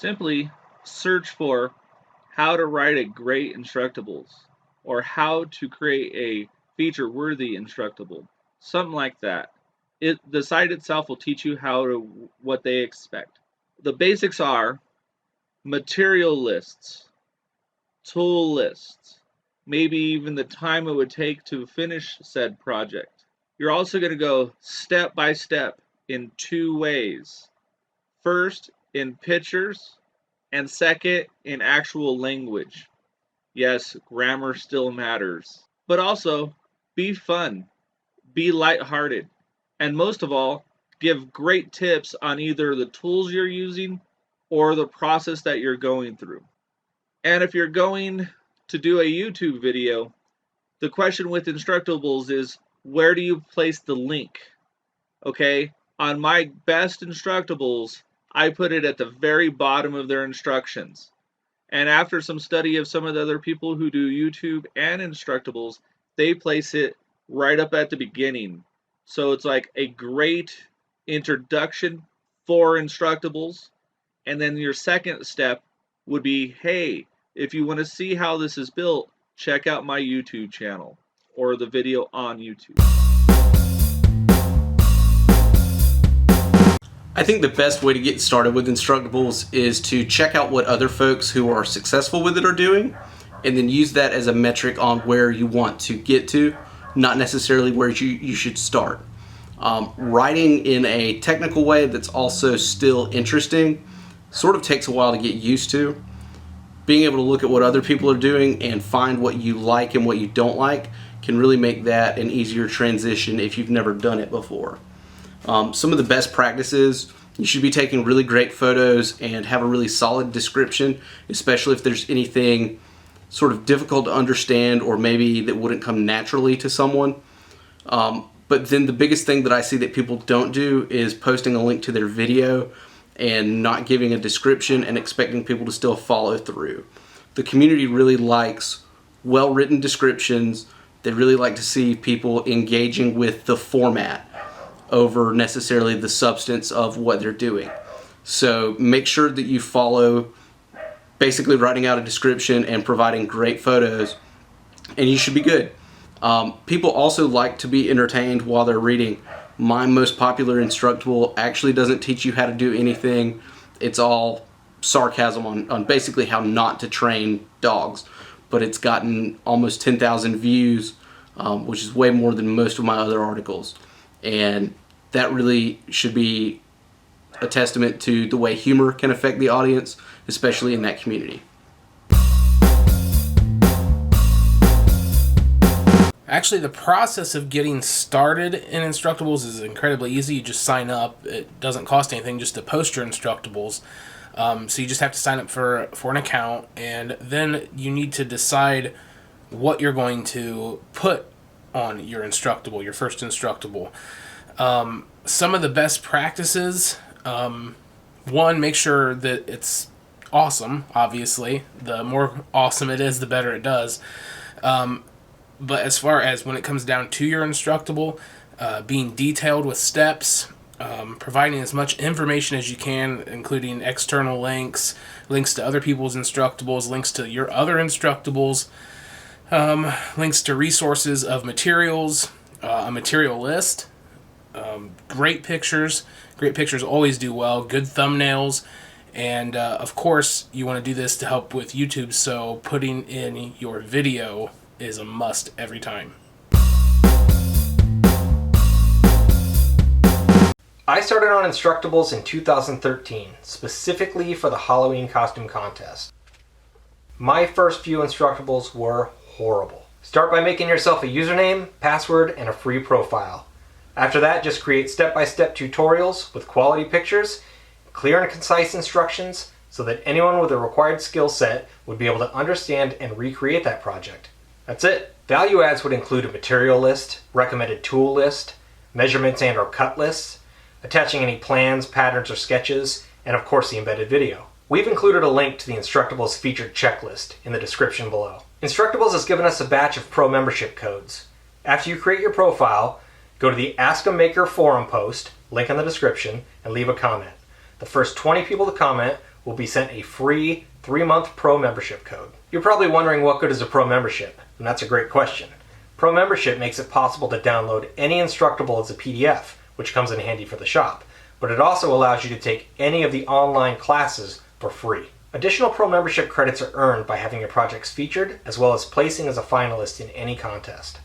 Simply search for how to write a great Instructables or how to create a feature-worthy Instructable, something like that. The site itself will teach you what they expect. The basics are material lists, tool lists, maybe even the time it would take to finish said project. You're also going to go step by step in two ways. First, in pictures, and second, in actual language. Yes, grammar still matters. But also, be fun, be lighthearted, and most of all, give great tips on either the tools you're using or the process that you're going through. And if you're going to do a YouTube video, the question with Instructables is, where do you place the link? Okay, on my best Instructables, I put it at the very bottom of their instructions. And after some study of some of the other people who do YouTube and Instructables, they place it right up at the beginning. So it's like a great introduction for Instructables. And then your second step would be, hey, if you want to see how this is built, check out my YouTube channel or the video on YouTube. I think the best way to get started with Instructables is to check out what other folks who are successful with it are doing, and then use that as a metric on where you want to get to, not necessarily where you should start. Writing in a technical way that's also still interesting sort of takes a while to get used to. Being able to look at what other people are doing and find what you like and what you don't like can really make that an easier transition if you've never done it before. Some of the best practices, you should be taking really great photos and have a really solid description, especially if there's anything sort of difficult to understand or maybe that wouldn't come naturally to someone. But then the biggest thing that I see that people don't do is posting a link to their video and not giving a description and expecting people to still follow through. The community really likes well-written descriptions. They really like to see people engaging with the format over necessarily the substance of what they're doing. So make sure that you follow basically writing out a description and providing great photos, and you should be good. People also like to be entertained while they're reading. My most popular Instructable actually doesn't teach you how to do anything. It's all sarcasm on basically how not to train dogs, but it's gotten almost 10,000 views, which is way more than most of my other articles. And that really should be a testament to the way humor can affect the audience, especially in that community. Actually, the process of getting started in Instructables is incredibly easy. You just sign up. It doesn't cost anything just to post your Instructables. So you just have to sign up for an account, and then you need to decide what you're going to put on your Instructable, your first Instructable. Some of the best practices, one, make sure that it's awesome, obviously. The more awesome it is, the better it does. But as far as when it comes down to your Instructable, being detailed with steps, providing as much information as you can, including external links, links to other people's Instructables, links to your other Instructables, links to resources of materials, a material list, great pictures. Great pictures always do well, good thumbnails, and of course you want to do this to help with YouTube, so putting in your video is a must every time. I started on Instructables in 2013, specifically for the Halloween costume contest. My first few Instructables were horrible. Start by making yourself a username, password, and a free profile. After that, just create step-by-step tutorials with quality pictures, clear and concise instructions, so that anyone with a required skill set would be able to understand and recreate that project. That's it. Value adds would include a material list, recommended tool list, measurements and or cut lists, attaching any plans, patterns, or sketches, and of course the embedded video. We've included a link to the Instructables featured checklist in the description below. Instructables has given us a batch of pro membership codes. After you create your profile, go to the Ask a Maker forum post, link in the description, and leave a comment. The first 20 people to comment will be sent a free 3-month Pro membership code. You're probably wondering what good is a Pro membership, and that's a great question. Pro membership makes it possible to download any Instructable as a PDF, which comes in handy for the shop, but it also allows you to take any of the online classes for free. Additional Pro membership credits are earned by having your projects featured, as well as placing as a finalist in any contest.